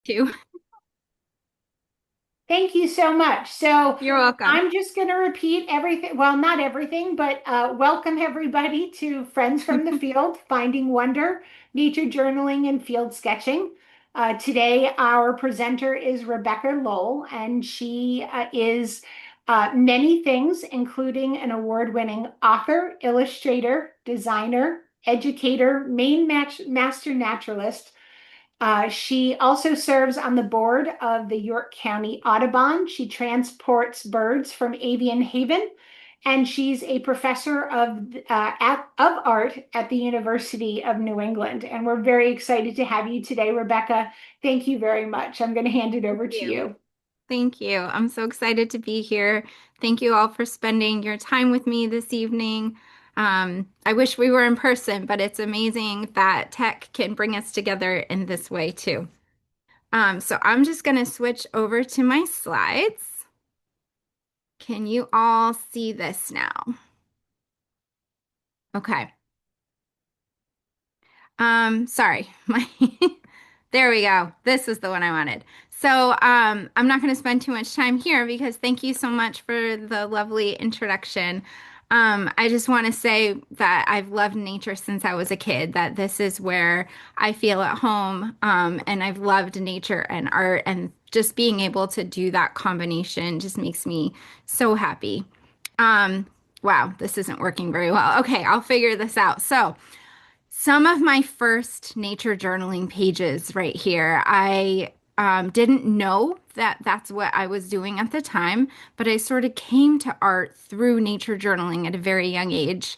too. Thank you so much. So You're welcome. I'm just going to repeat everything. Well, not everything, but welcome everybody to Friends from the Field, Finding Wonder, Nature Journaling and Field Sketching. Today, our presenter is Rebekah Lowell, and she is many things, including an award-winning author, illustrator, designer, educator, Master Naturalist. She also serves on the board of the York County Audubon. She transports birds from Avian Haven, and she's a professor of art at the University of New England. And we're very excited to have you today, Rebekah. Thank you very much. I'm going to hand it Thank over to you. you. Thank you. I'm so excited to be here. Thank you all for spending your time with me this evening. I wish we were in person, but it's amazing that tech can bring us together in this way too. So I'm just going to switch over to my slides. Can you all see this now? Okay. Sorry, my there we go. This was the one I wanted. So, I'm not going to spend too much time here because thank you so much for the lovely introduction. I just want to say that I've loved nature since I was a kid, that this is where I feel at home. And I've loved nature and art, and just being able to do that combination just makes me so happy. Um, wow, this isn't working very well. Okay, I'll figure this out. So, some of my first nature journaling pages right here, I didn't know that that's what I was doing at the time, but I sort of came to art through nature journaling at a very young age.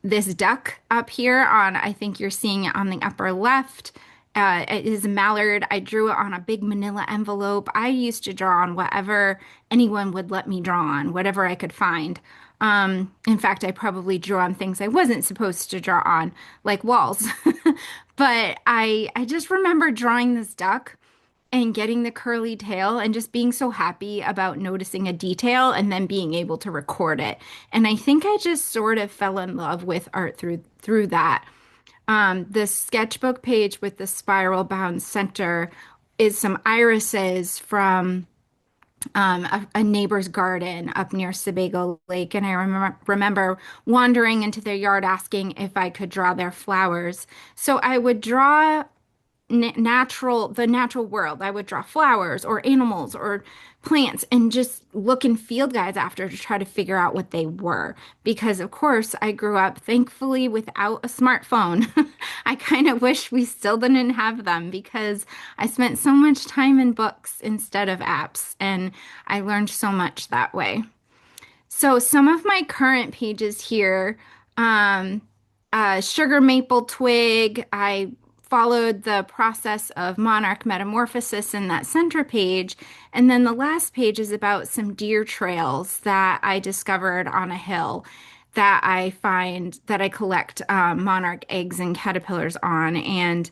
This duck up here on, I think you're seeing it on the upper left, it is a mallard. I drew it on a big manila envelope. I used to draw on whatever anyone would let me draw on, whatever I could find. In fact, I probably drew on things I wasn't supposed to draw on, like walls. But I just remember drawing this duck and getting the curly tail and just being so happy about noticing a detail and then being able to record it. And I think I just sort of fell in love with art through that. The sketchbook page with the spiral bound center is some irises from a neighbor's garden up near Sebago Lake, and I remember wandering into their yard asking if I could draw their flowers. So I would draw the natural world. I would draw flowers or animals or plants and just look in field guides after to try to figure out what they were. Because of course, I grew up thankfully without a smartphone. I kind of wish we still didn't have them because I spent so much time in books instead of apps, and I learned so much that way. So some of my current pages here, um, sugar maple twig. I followed the process of monarch metamorphosis in that center page. And then the last page is about some deer trails that I discovered on a hill that I find that I collect monarch eggs and caterpillars on. And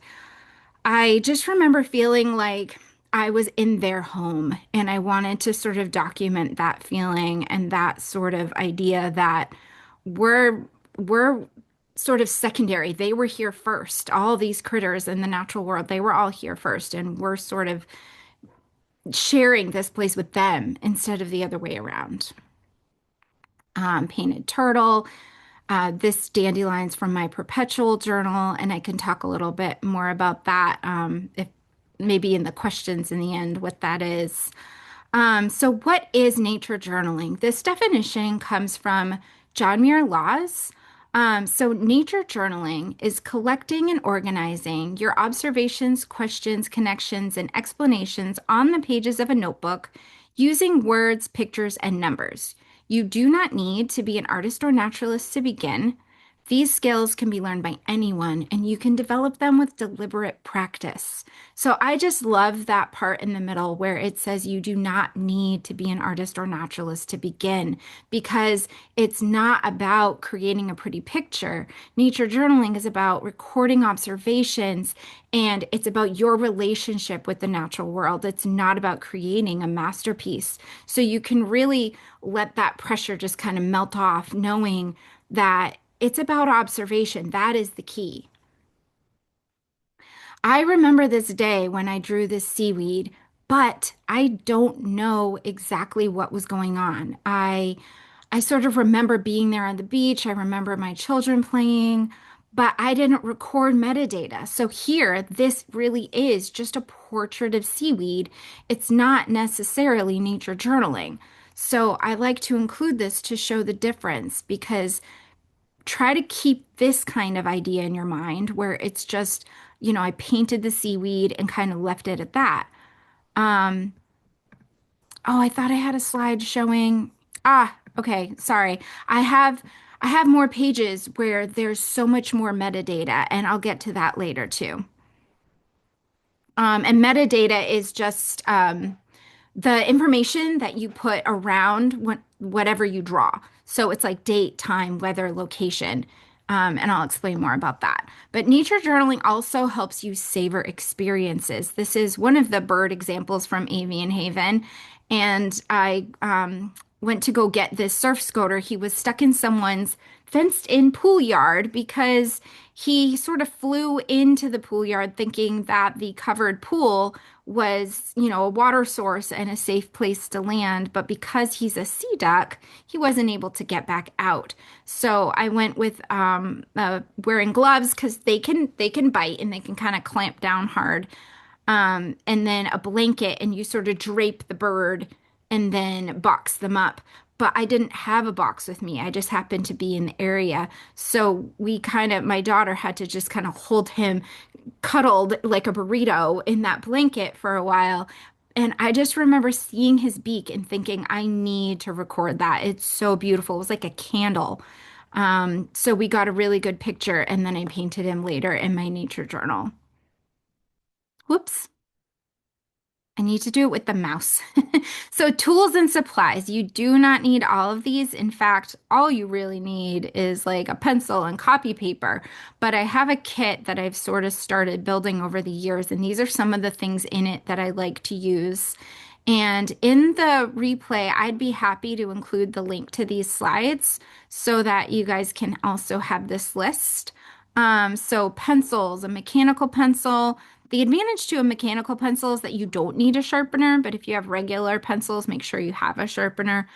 I just remember feeling like I was in their home, and I wanted to sort of document that feeling and that sort of idea that we're we're sort of secondary. They were here first. All these critters in the natural world, they were all here first, and we're sort of sharing this place with them instead of the other way around. Painted turtle. This dandelion's from my perpetual journal, and I can talk a little bit more about that if maybe in the questions in the end what that is. So what is nature journaling? This definition comes from John Muir Laws. So nature journaling is collecting and organizing your observations, questions, connections, and explanations on the pages of a notebook using words, pictures, and numbers. You do not need to be an artist or naturalist to begin. These skills can be learned by anyone, and you can develop them with deliberate practice. So I just love that part in the middle where it says you do not need to be an artist or naturalist to begin, because it's not about creating a pretty picture. Nature journaling is about recording observations, and it's about your relationship with the natural world. It's not about creating a masterpiece. So you can really let that pressure just kind of melt off, knowing that it's about observation. That is the key. I remember this day when I drew this seaweed, but I don't know exactly what was going on. I sort of remember being there on the beach. I remember my children playing, but I didn't record metadata. So here, this really is just a portrait of seaweed. It's not necessarily nature journaling. So I like to include this to show the difference because try to keep this kind of idea in your mind where it's just, I painted the seaweed and kind of left it at that. Um, oh, I thought I had a slide showing. Okay, sorry. I have I have more pages where there's so much more metadata, and I'll get to that later too. And metadata is just the information that you put around whatever you draw. So it's like date, time, weather, location. And I'll explain more about that. But nature journaling also helps you savor experiences. This is one of the bird examples from Avian Haven. And I went to go get this surf scooter. He was stuck in someone's fenced in pool yard because he sort of flew into the pool yard thinking that the covered pool was, a water source and a safe place to land. But because he's a sea duck, he wasn't able to get back out. So I went with wearing gloves because they can bite and they can kind of clamp down hard. And then a blanket, and you sort of drape the bird and then box them up. But I didn't have a box with me. I just happened to be in the area. So my daughter had to just kind of hold him cuddled like a burrito in that blanket for a while. And I just remember seeing his beak and thinking, I need to record that. It's so beautiful. It was like a candle. So we got a really good picture, and then I painted him later in my nature journal. Whoops. I need to do it with the mouse. So tools and supplies. You do not need all of these. In fact, all you really need is like a pencil and copy paper. But I have a kit that I've sort of started building over the years, and these are some of the things in it that I like to use. And in the replay, I'd be happy to include the link to these slides so that you guys can also have this list. So pencils, a mechanical pencil. The advantage to a mechanical pencil is that you don't need a sharpener, but if you have regular pencils, make sure you have a sharpener.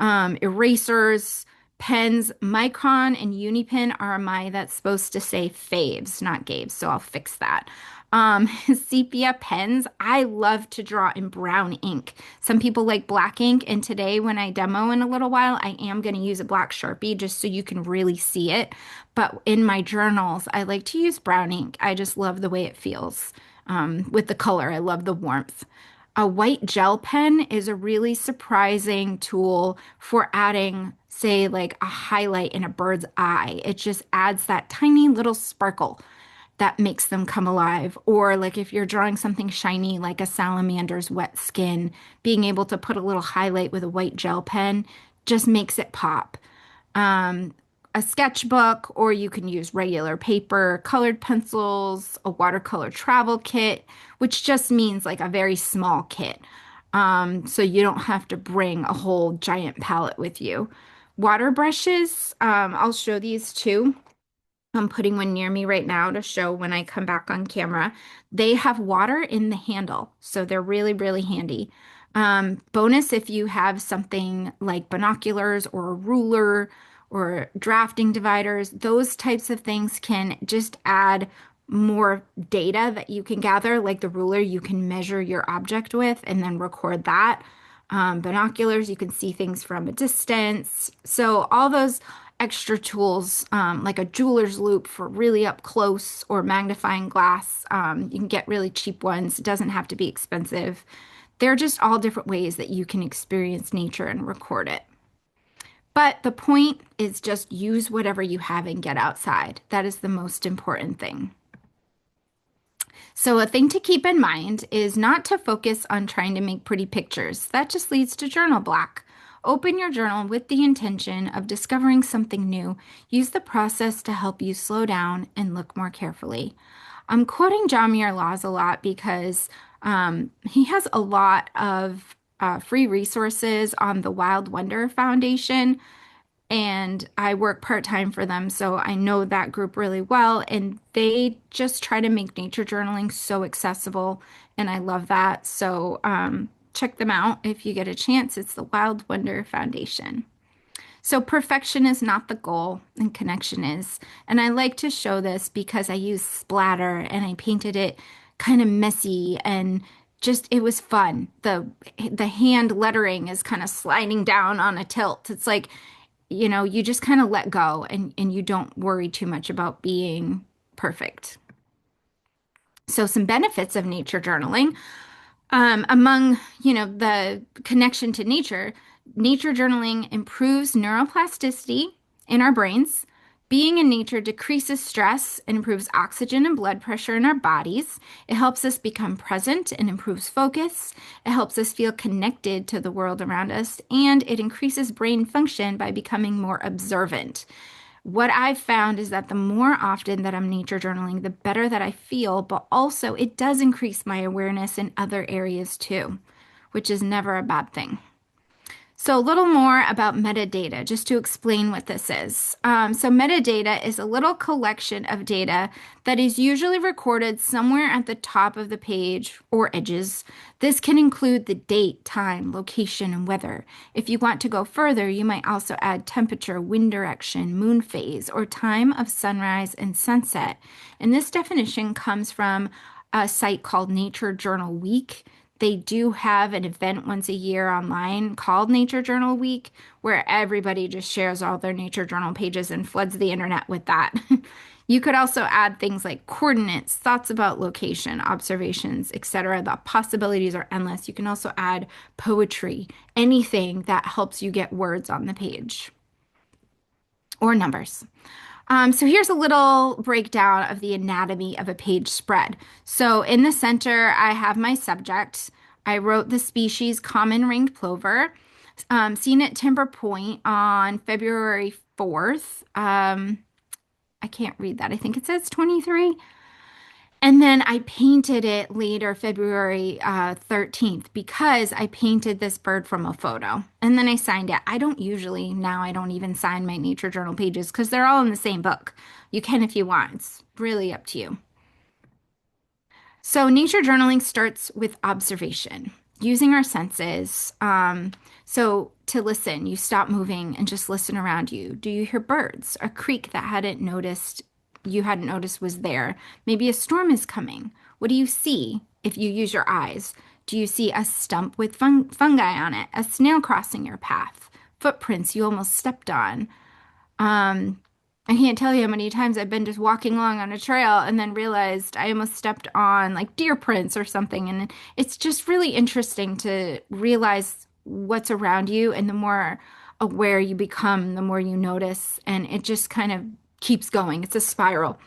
Erasers, pens, Micron and Unipen are my that's supposed to say faves, not gaves, so I'll fix that. Sepia pens. I love to draw in brown ink. Some people like black ink, and today when I demo in a little while, I am going to use a black Sharpie just so you can really see it. But in my journals, I like to use brown ink. I just love the way it feels with the color. I love the warmth. A white gel pen is a really surprising tool for adding, say, like a highlight in a bird's eye. It just adds that tiny little sparkle that makes them come alive. Or like if you're drawing something shiny like a salamander's wet skin, being able to put a little highlight with a white gel pen just makes it pop. Um, a sketchbook, or you can use regular paper, colored pencils, a watercolor travel kit, which just means like a very small kit. So you don't have to bring a whole giant palette with you. Water brushes, I'll show these too. I'm putting one near me right now to show when I come back on camera. They have water in the handle, so they're really, really handy. Bonus if you have something like binoculars or a ruler or drafting dividers, those types of things can just add more data that you can gather. Like the ruler, you can measure your object with and then record that. Binoculars, you can see things from a distance. So all those extra tools, like a jeweler's loop for really up close or magnifying glass. You can get really cheap ones. It doesn't have to be expensive. They're just all different ways that you can experience nature and record it. But the point is just use whatever you have and get outside. That is the most important thing. So, a thing to keep in mind is not to focus on trying to make pretty pictures. That just leads to journal block. Open your journal with the intention of discovering something new. Use the process to help you slow down and look more carefully. I'm quoting John Muir Laws a lot because he has a lot of free resources on the Wild Wonder Foundation, and I work part-time for them, so I know that group really well. And they just try to make nature journaling so accessible, and I love that. So check them out if you get a chance. It's the Wild Wonder Foundation. So perfection is not the goal, and connection is. And I like to show this because I use splatter and I painted it kind of messy and just it was fun. The hand lettering is kind of sliding down on a tilt. It's like, you just kind of let go and you don't worry too much about being perfect. So some benefits of nature journaling. Among, the connection to nature, nature journaling improves neuroplasticity in our brains. Being in nature decreases stress and improves oxygen and blood pressure in our bodies. It helps us become present and improves focus. It helps us feel connected to the world around us, and it increases brain function by becoming more observant. What I've found is that the more often that I'm nature journaling, the better that I feel, but also it does increase my awareness in other areas too, which is never a bad thing. So, a little more about metadata, just to explain what this is. So, metadata is a little collection of data that is usually recorded somewhere at the top of the page or edges. This can include the date, time, location, and weather. If you want to go further, you might also add temperature, wind direction, moon phase, or time of sunrise and sunset. And this definition comes from a site called Nature Journal Week. They do have an event once a year online called Nature Journal Week, where everybody just shares all their nature journal pages and floods the internet with that. You could also add things like coordinates, thoughts about location, observations, etc. The possibilities are endless. You can also add poetry, anything that helps you get words on the page or numbers. So here's a little breakdown of the anatomy of a page spread. So in the center, I have my subject. I wrote the species common ringed plover, seen at Timber Point on February 4th. I can't read that. I think it says 23. And then I painted it later, February 13th, because I painted this bird from a photo. And then I signed it. I don't even sign my nature journal pages because they're all in the same book. You can if you want. It's really up to you. So, nature journaling starts with observation, using our senses. So, to listen, you stop moving and just listen around you. Do you hear birds? A creek that you hadn't noticed was there? Maybe a storm is coming. What do you see if you use your eyes? Do you see a stump with fungi on it? A snail crossing your path? Footprints you almost stepped on? Um, I can't tell you how many times I've been just walking along on a trail and then realized I almost stepped on like deer prints or something. And it's just really interesting to realize what's around you. And the more aware you become, the more you notice. And it just kind of keeps going. It's a spiral.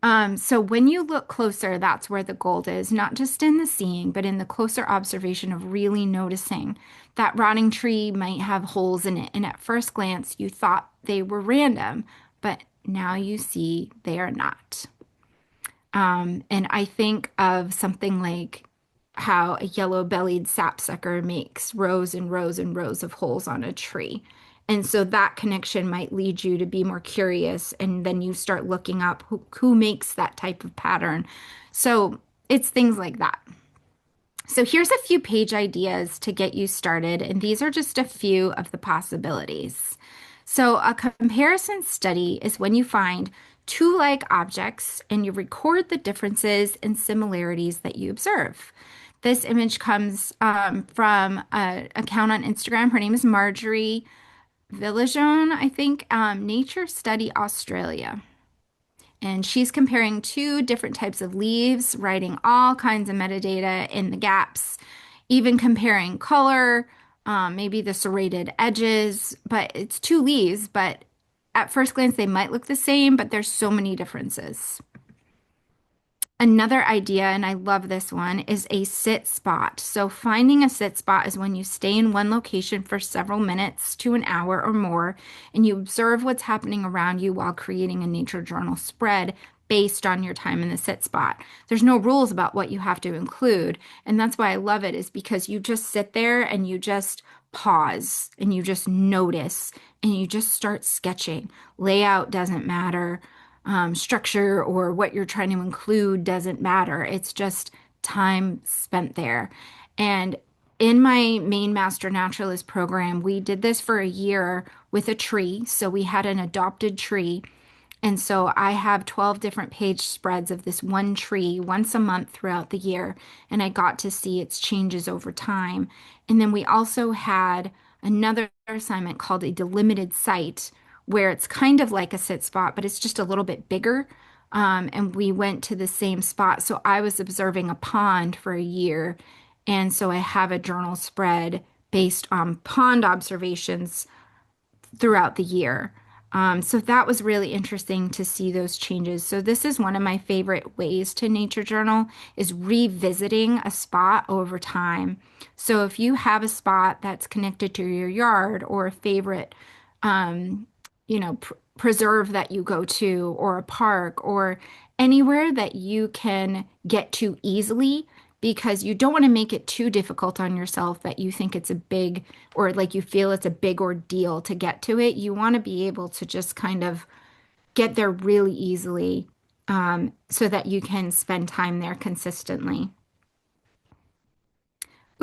So when you look closer, that's where the gold is, not just in the seeing, but in the closer observation of really noticing. That rotting tree might have holes in it, and at first glance, you thought they were random, but now you see they are not. And I think of something like how a yellow-bellied sapsucker makes rows and rows and rows of holes on a tree. And so that connection might lead you to be more curious, and then you start looking up who makes that type of pattern. So it's things like that. So here's a few page ideas to get you started, and these are just a few of the possibilities. So a comparison study is when you find two like objects and you record the differences and similarities that you observe. This image comes from an account on Instagram. Her name is Marjorie Villajon, I think, Nature Study Australia. And she's comparing two different types of leaves, writing all kinds of metadata in the gaps, even comparing color, maybe the serrated edges, but it's two leaves, but at first glance they might look the same, but there's so many differences. Another idea, and I love this one, is a sit spot. So finding a sit spot is when you stay in one location for several minutes to an hour or more, and you observe what's happening around you while creating a nature journal spread based on your time in the sit spot. There's no rules about what you have to include. And that's why I love it, is because you just sit there and you just pause and you just notice and you just start sketching. Layout doesn't matter. Structure or what you're trying to include doesn't matter. It's just time spent there. And in my Maine Master Naturalist program, we did this for a year with a tree. So we had an adopted tree. And so I have 12 different page spreads of this one tree once a month throughout the year. And I got to see its changes over time. And then we also had another assignment called a delimited site, where it's kind of like a sit spot, but it's just a little bit bigger. And we went to the same spot. So I was observing a pond for a year. And so I have a journal spread based on pond observations throughout the year. So that was really interesting to see those changes. So this is one of my favorite ways to nature journal, is revisiting a spot over time. So if you have a spot that's connected to your yard, or a favorite, um, preserve that you go to, or a park, or anywhere that you can get to easily, because you don't want to make it too difficult on yourself that you think it's a big, or like you feel it's a big ordeal to get to it. You want to be able to just kind of get there really easily, so that you can spend time there consistently.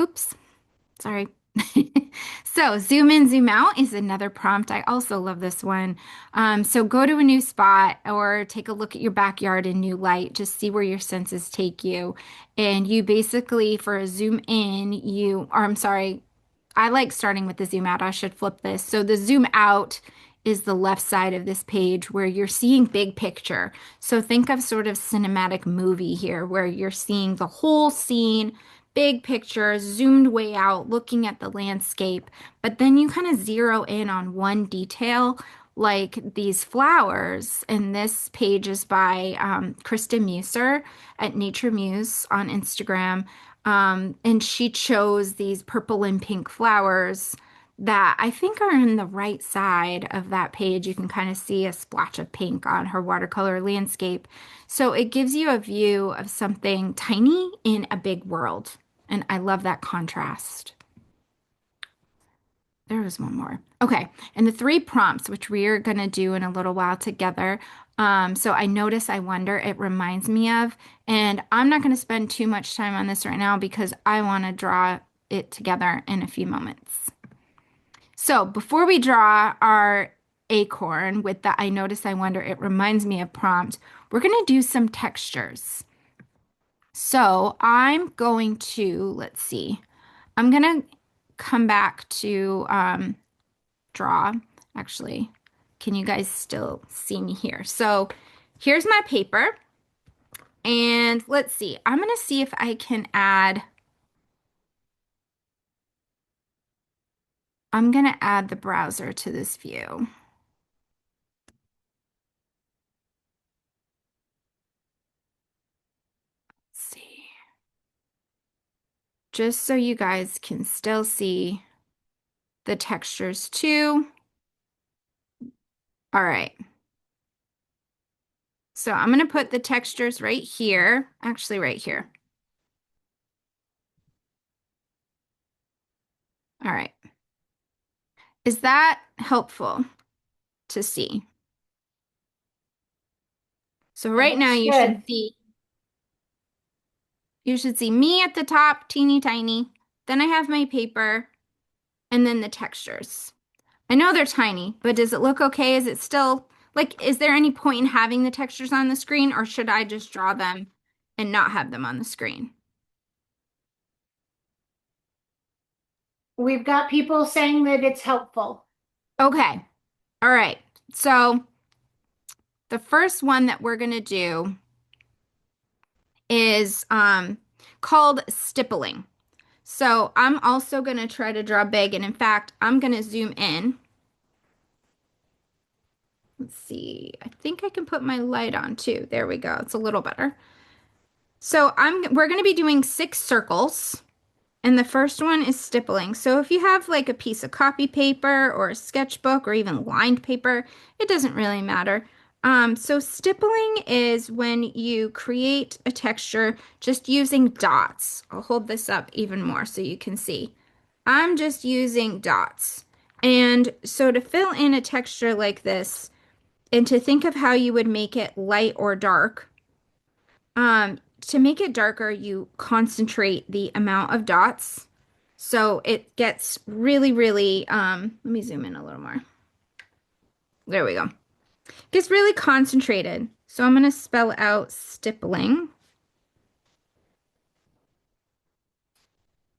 Oops. Sorry. So, zoom in, zoom out is another prompt. I also love this one. So, go to a new spot or take a look at your backyard in new light. Just see where your senses take you. And you basically, for a zoom in, or I'm sorry, I like starting with the zoom out. I should flip this. So, the zoom out is the left side of this page where you're seeing big picture. So, think of sort of cinematic movie here, where you're seeing the whole scene, big picture, zoomed way out, looking at the landscape, but then you kind of zero in on one detail, like these flowers. And this page is by Krista Muser at Nature Muse on Instagram. And she chose these purple and pink flowers that I think are in the right side of that page. You can kind of see a splotch of pink on her watercolor landscape. So it gives you a view of something tiny in a big world. And I love that contrast. There was one more. Okay. And the three prompts, which we are going to do in a little while together. So I notice, I wonder, it reminds me of, and I'm not going to spend too much time on this right now because I want to draw it together in a few moments. So before we draw our acorn with the I notice, I wonder, it reminds me of prompt, we're going to do some textures. So I'm going to, let's see, I'm going to come back to draw. Actually, can you guys still see me here? So here's my paper. And let's see, I'm going to see if I can add, I'm going to add the browser to this view. Let's see. Just so you guys can still see the textures too. All right. So I'm going to put the textures right here, actually right here. All right. Is that helpful to see? So It right now looks good. you should see me at the top, teeny tiny. Then I have my paper and then the textures. I know they're tiny, but does it look okay? Is it still like, is there any point in having the textures on the screen, or should I just draw them and not have them on the screen? We've got people saying that it's helpful. Okay. All right. So the first one that we're going to do is called stippling. So I'm also going to try to draw big. And in fact, I'm going to zoom in. Let's see. I think I can put my light on too. There we go. It's a little better. So we're going to be doing 6 circles. And the first one is stippling. So if you have like a piece of copy paper or a sketchbook or even lined paper, it doesn't really matter. So stippling is when you create a texture just using dots. I'll hold this up even more so you can see. I'm just using dots. And so to fill in a texture like this and to think of how you would make it light or dark, to make it darker, you concentrate the amount of dots. So it gets really, really, let me zoom in a little more. There we go. Gets really concentrated. So I'm going to spell out stippling.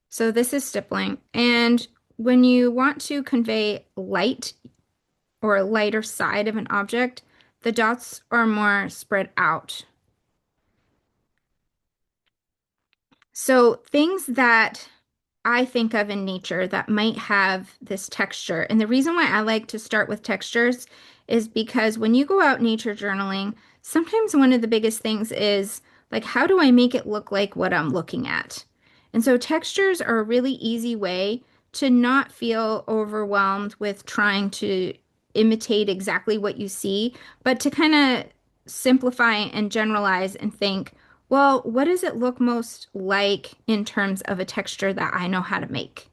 So this is stippling. And when you want to convey light or a lighter side of an object, the dots are more spread out. So things that I think of in nature that might have this texture. And the reason why I like to start with textures is because when you go out nature journaling, sometimes one of the biggest things is like, how do I make it look like what I'm looking at? And so textures are a really easy way to not feel overwhelmed with trying to imitate exactly what you see, but to kind of simplify and generalize and think, well, what does it look most like in terms of a texture that I know how to make?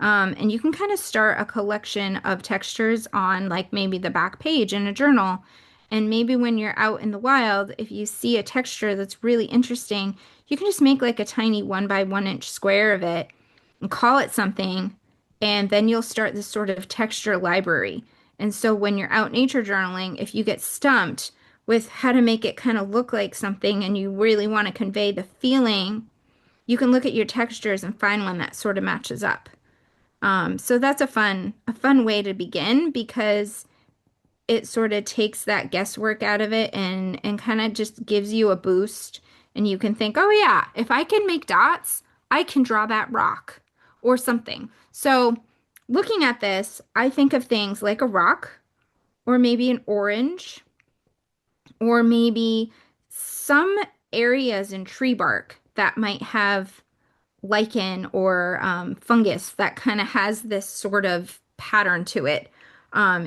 And you can kind of start a collection of textures on like maybe the back page in a journal. And maybe when you're out in the wild, if you see a texture that's really interesting, you can just make like a tiny 1 by 1 inch square of it and call it something. And then you'll start this sort of texture library. And so when you're out nature journaling, if you get stumped with how to make it kind of look like something and you really want to convey the feeling, you can look at your textures and find one that sort of matches up. So that's a fun way to begin because it sort of takes that guesswork out of it and kind of just gives you a boost. And you can think, oh yeah, if I can make dots, I can draw that rock or something. So looking at this, I think of things like a rock or maybe an orange or maybe some areas in tree bark that might have lichen or fungus that kind of has this sort of pattern to it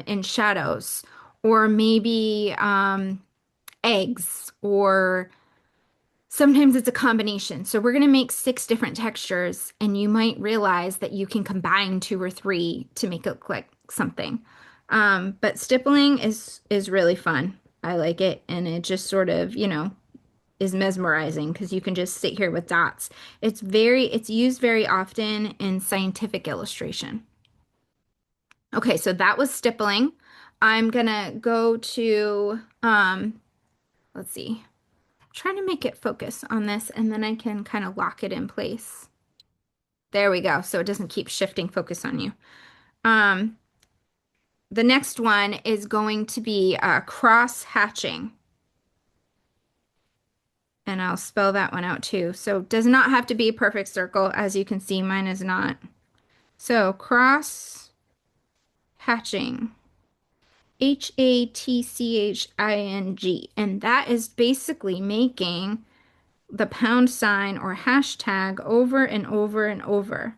in shadows, or maybe eggs, or sometimes it's a combination. So we're going to make 6 different textures, and you might realize that you can combine 2 or 3 to make it look like something. But stippling is really fun. I like it, and it just sort of, is mesmerizing because you can just sit here with dots. It's used very often in scientific illustration. Okay, so that was stippling. I'm gonna go to, let's see, I'm trying to make it focus on this and then I can kind of lock it in place. There we go. So it doesn't keep shifting focus on you. Um, the next one is going to be cross hatching. And I'll spell that one out too. So it does not have to be a perfect circle. As you can see, mine is not. So cross hatching, HATCHING. And that is basically making the pound sign or hashtag over and over and over.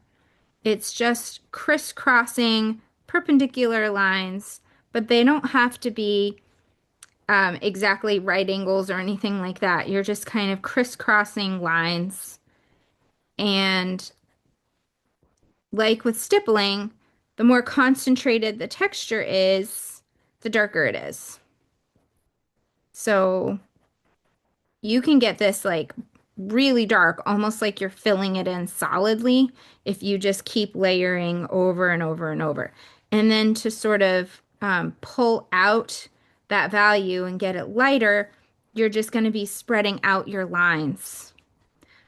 It's just crisscrossing perpendicular lines, but they don't have to be exactly right angles or anything like that. You're just kind of crisscrossing lines. And like with stippling, the more concentrated the texture is, the darker it is. So you can get this like really dark, almost like you're filling it in solidly if you just keep layering over and over and over. And then to sort of pull out that value and get it lighter, you're just going to be spreading out your lines.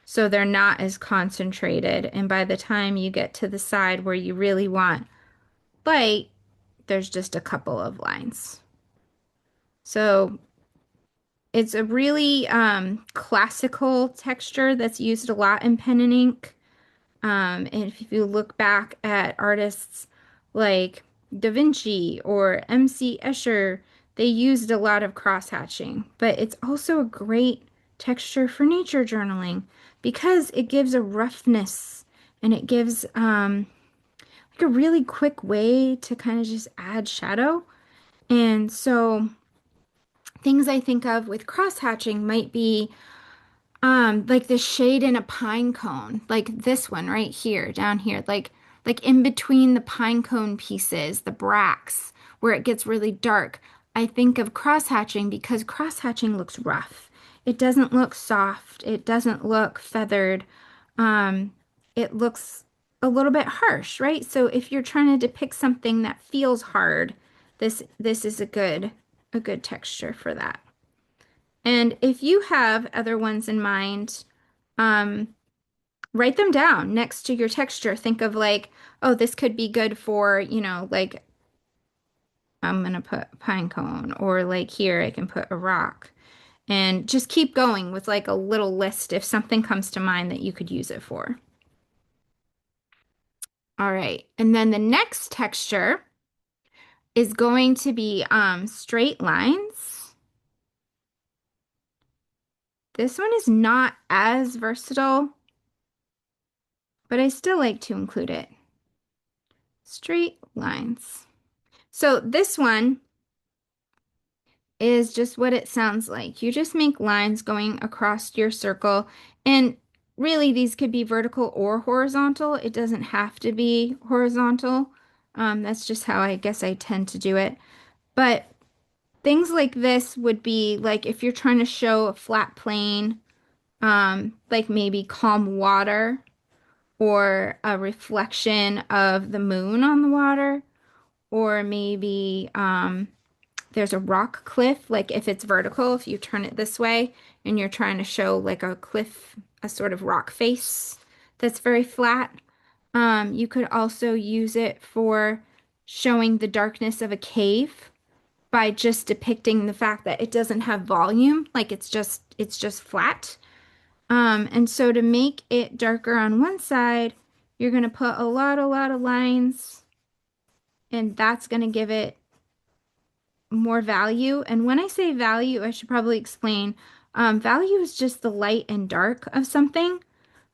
So they're not as concentrated. And by the time you get to the side where you really want light, there's just a couple of lines. So it's a really classical texture that's used a lot in pen and ink. And if you look back at artists like Da Vinci or M.C. Escher, they used a lot of cross-hatching. But it's also a great texture for nature journaling because it gives a roughness and it gives like a really quick way to kind of just add shadow. And so things I think of with cross-hatching might be like the shade in a pine cone, like this one right here, down here, like in between the pine cone pieces, the bracts, where it gets really dark. I think of cross-hatching because cross-hatching looks rough. It doesn't look soft. It doesn't look feathered. Um, it looks a little bit harsh, right? So if you're trying to depict something that feels hard, this is a good texture for that. And if you have other ones in mind, um, write them down next to your texture. Think of like, oh, this could be good for, like I'm gonna put pine cone, or like here I can put a rock. And just keep going with like a little list if something comes to mind that you could use it for. All right. And then the next texture is going to be straight lines. This one is not as versatile, but I still like to include it. Straight lines. So this one is just what it sounds like. You just make lines going across your circle, and really these could be vertical or horizontal. It doesn't have to be horizontal. That's just how I guess I tend to do it. But things like this would be like if you're trying to show a flat plane, like maybe calm water or a reflection of the moon on the water, or maybe there's a rock cliff, like if it's vertical, if you turn it this way and you're trying to show like a cliff, a sort of rock face that's very flat. You could also use it for showing the darkness of a cave by just depicting the fact that it doesn't have volume, like it's just flat. And so to make it darker on one side, you're going to put a lot of lines, and that's going to give it more value. And when I say value, I should probably explain. Value is just the light and dark of something.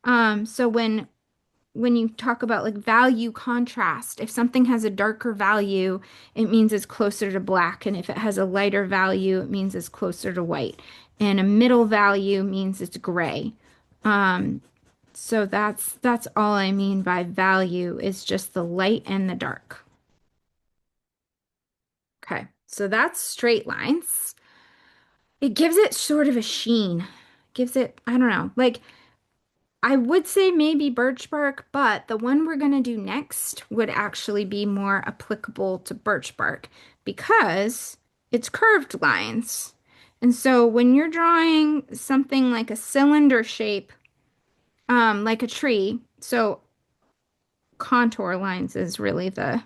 So when you talk about like value contrast, if something has a darker value, it means it's closer to black, and if it has a lighter value, it means it's closer to white. And a middle value means it's gray. Um, so that's all I mean by value is just the light and the dark. Okay, so that's straight lines. It gives it sort of a sheen. Gives it, I don't know, like I would say maybe birch bark, but the one we're going to do next would actually be more applicable to birch bark because it's curved lines. And so when you're drawing something like a cylinder shape, like a tree, so contour lines is really the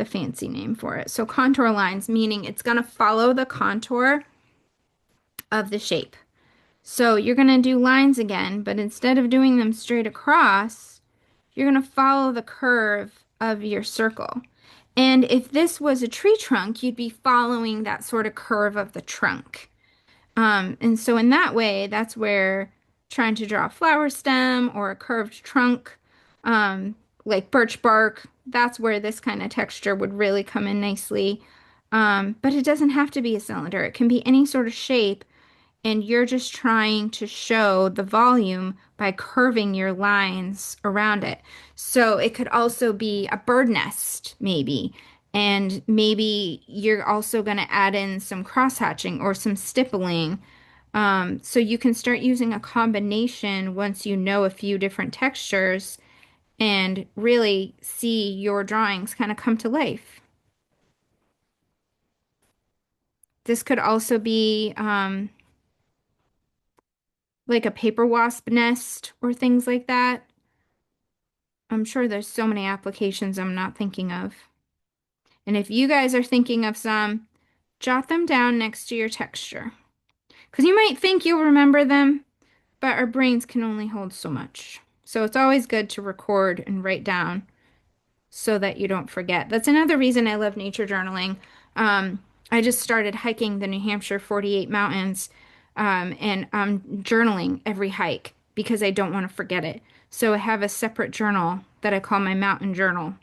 fancy name for it. So contour lines, meaning it's going to follow the contour of the shape. So you're going to do lines again, but instead of doing them straight across, you're going to follow the curve of your circle. And if this was a tree trunk, you'd be following that sort of curve of the trunk. And so in that way, that's where trying to draw a flower stem or a curved trunk, like birch bark, that's where this kind of texture would really come in nicely. But it doesn't have to be a cylinder. It can be any sort of shape, and you're just trying to show the volume by curving your lines around it. So it could also be a bird nest, maybe. And maybe you're also going to add in some cross-hatching or some stippling. So you can start using a combination once you know a few different textures and really see your drawings kind of come to life. This could also be like a paper wasp nest or things like that. I'm sure there's so many applications I'm not thinking of. And if you guys are thinking of some, jot them down next to your texture. Because you might think you'll remember them, but our brains can only hold so much. So it's always good to record and write down so that you don't forget. That's another reason I love nature journaling. I just started hiking the New Hampshire 48 mountains, and I'm journaling every hike because I don't want to forget it. So I have a separate journal that I call my mountain journal.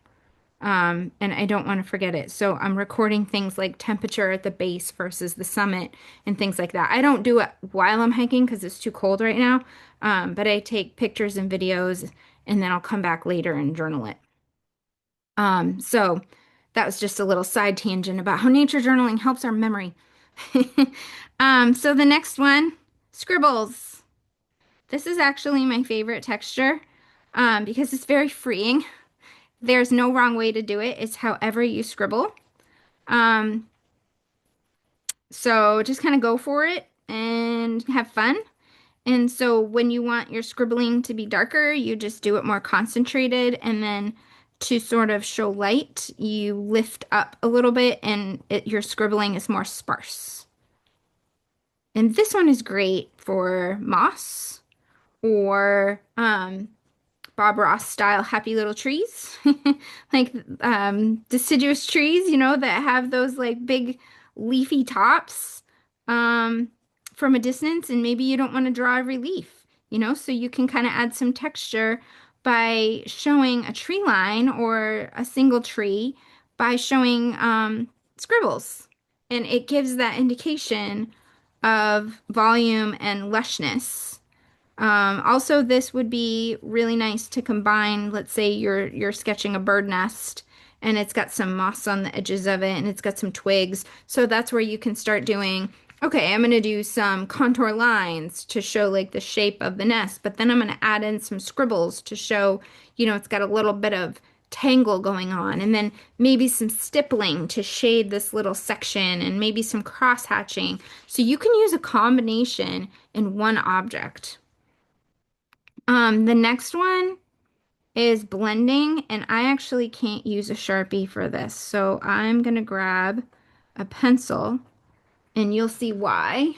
And I don't want to forget it. So I'm recording things like temperature at the base versus the summit and things like that. I don't do it while I'm hiking because it's too cold right now. But I take pictures and videos and then I'll come back later and journal it. So that was just a little side tangent about how nature journaling helps our memory. So the next one, scribbles. This is actually my favorite texture because it's very freeing. There's no wrong way to do it. It's however you scribble. Um, so just kind of go for it and have fun. And so when you want your scribbling to be darker, you just do it more concentrated. And then to sort of show light, you lift up a little bit and your scribbling is more sparse. And this one is great for moss or Bob Ross style happy little trees, like deciduous trees, that have those like big leafy tops um, from a distance, and maybe you don't want to draw every leaf, so you can kind of add some texture by showing a tree line or a single tree by showing scribbles, and it gives that indication of volume and lushness. Also, this would be really nice to combine. Let's say you're sketching a bird nest and it's got some moss on the edges of it and it's got some twigs. So that's where you can start doing, okay, I'm going to do some contour lines to show like the shape of the nest, but then I'm going to add in some scribbles to show, it's got a little bit of tangle going on, and then maybe some stippling to shade this little section and maybe some cross hatching. So you can use a combination in one object. The next one is blending, and I actually can't use a Sharpie for this. So I'm gonna grab a pencil and you'll see why.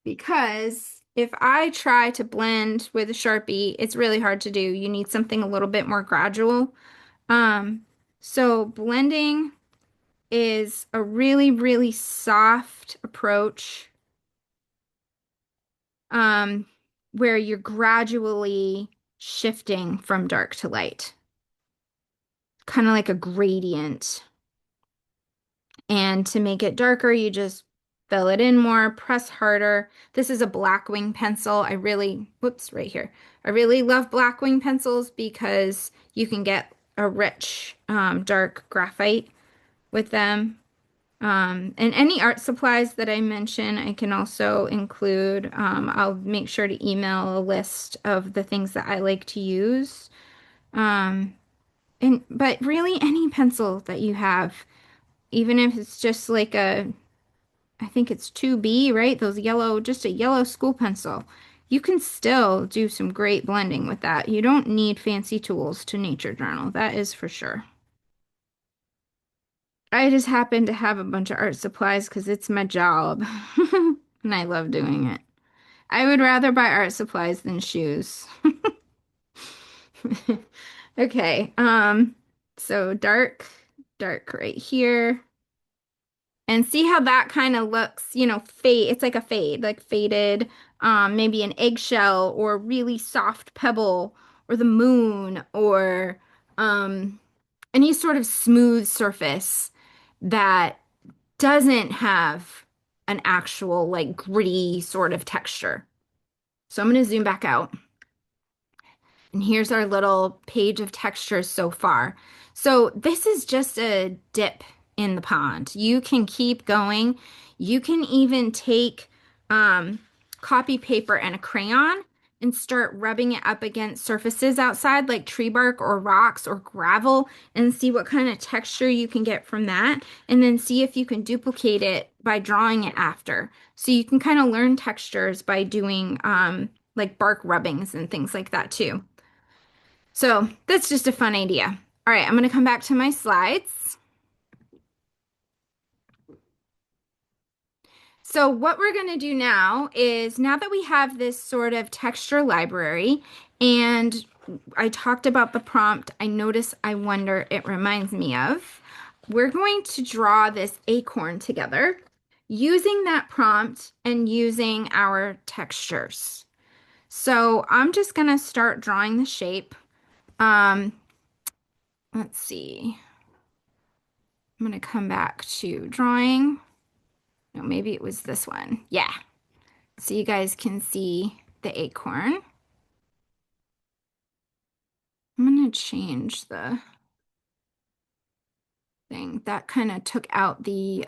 Because if I try to blend with a Sharpie, it's really hard to do. You need something a little bit more gradual. Um, so blending is a really, really soft approach, um, where you're gradually shifting from dark to light, kind of like a gradient. And to make it darker, you just fill it in more, press harder. This is a Blackwing pencil. Whoops, right here. I really love Blackwing pencils because you can get a rich, dark graphite with them. And any art supplies that I mention, I can also include. I'll make sure to email a list of the things that I like to use. Um, but really any pencil that you have, even if it's just like I think it's 2B, right? Those yellow, just a yellow school pencil. You can still do some great blending with that. You don't need fancy tools to nature journal, that is for sure. I just happen to have a bunch of art supplies because it's my job. And I love doing it. I would rather buy art supplies than shoes. Okay, so dark right here. And see how that kind of looks, fade. It's like a fade, like faded, maybe an eggshell or really soft pebble or the moon or um, any sort of smooth surface that doesn't have an actual like gritty sort of texture. So I'm going to zoom back out. And here's our little page of textures so far. So this is just a dip in the pond. You can keep going. You can even take um, copy paper and a crayon and start rubbing it up against surfaces outside like tree bark or rocks or gravel and see what kind of texture you can get from that. And then see if you can duplicate it by drawing it after. So you can kind of learn textures by doing like bark rubbings and things like that too. So that's just a fun idea. All right, I'm going to come back to my slides. So what we're going to do now is now that we have this sort of texture library and I talked about the prompt, I notice, I wonder, it reminds me of, we're going to draw this acorn together using that prompt and using our textures. So I'm just going to start drawing the shape. Um, let's see. I'm going to come back to drawing. No, maybe it was this one. Yeah. So you guys can see the acorn. I'm going to change the thing. That kind of took out the,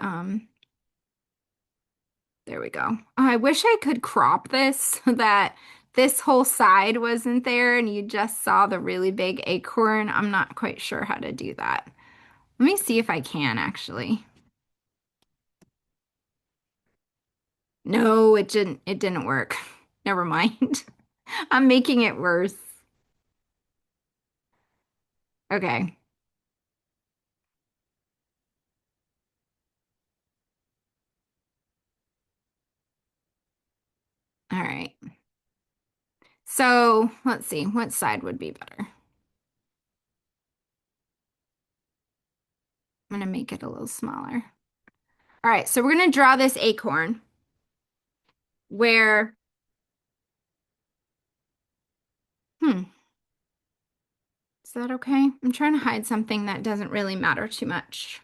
there we go. I wish I could crop this so that this whole side wasn't there and you just saw the really big acorn. I'm not quite sure how to do that. Let me see if I can actually. No, it didn't work. Never mind. I'm making it worse. Okay. All right. So let's see, what side would be better? I'm gonna make it a little smaller. All right, so we're gonna draw this acorn where, hmm, is that okay? I'm trying to hide something that doesn't really matter too much.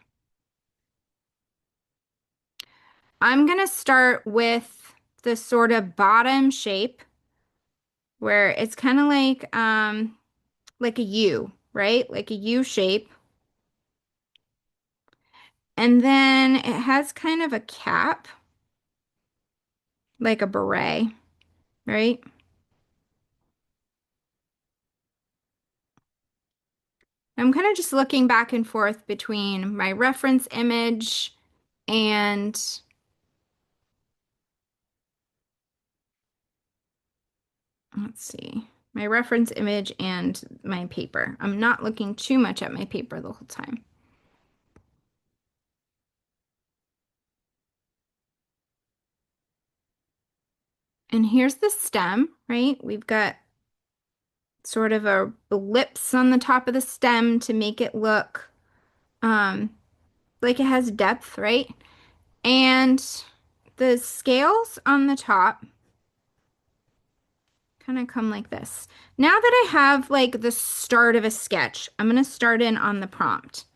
I'm gonna start with the sort of bottom shape where it's kind of like a U, right? Like a U shape. And then it has kind of a cap, like a beret, right? I'm kind of just looking back and forth between my reference image and let's see, my reference image and my paper. I'm not looking too much at my paper the whole time. And here's the stem, right? We've got sort of a ellipse on the top of the stem to make it look um, like it has depth, right? And the scales on the top kind of come like this. Now that I have like the start of a sketch, I'm going to start in on the prompt.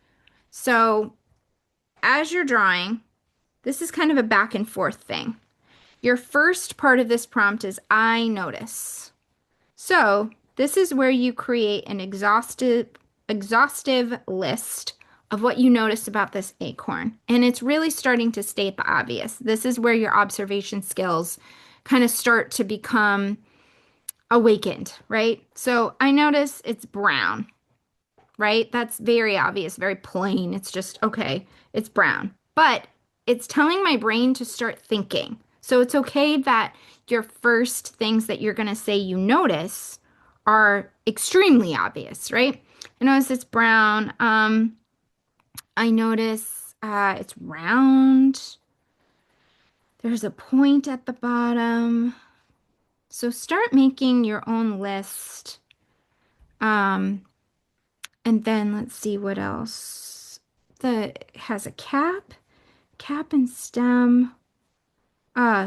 So as you're drawing, this is kind of a back and forth thing. Your first part of this prompt is I notice. So this is where you create an exhaustive list of what you notice about this acorn. And it's really starting to state the obvious. This is where your observation skills kind of start to become awakened, right? So I notice it's brown, right? That's very obvious, very plain. It's just, okay, it's brown. But it's telling my brain to start thinking. So it's okay that your first things that you're going to say you notice are extremely obvious, right? I notice it's brown. I notice it's round. There's a point at the bottom. So start making your own list. Um, and then let's see what else. The has a cap and stem.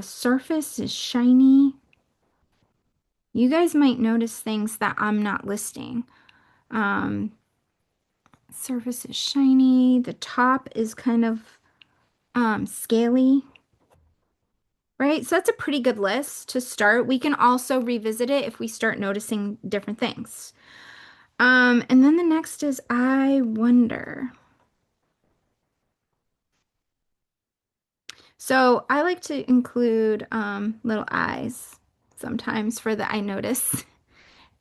Surface is shiny. You guys might notice things that I'm not listing. Um, Surface is shiny. The top is kind of scaly, right? So that's a pretty good list to start. We can also revisit it if we start noticing different things. And then the next is I wonder. So I like to include little eyes sometimes for the I notice.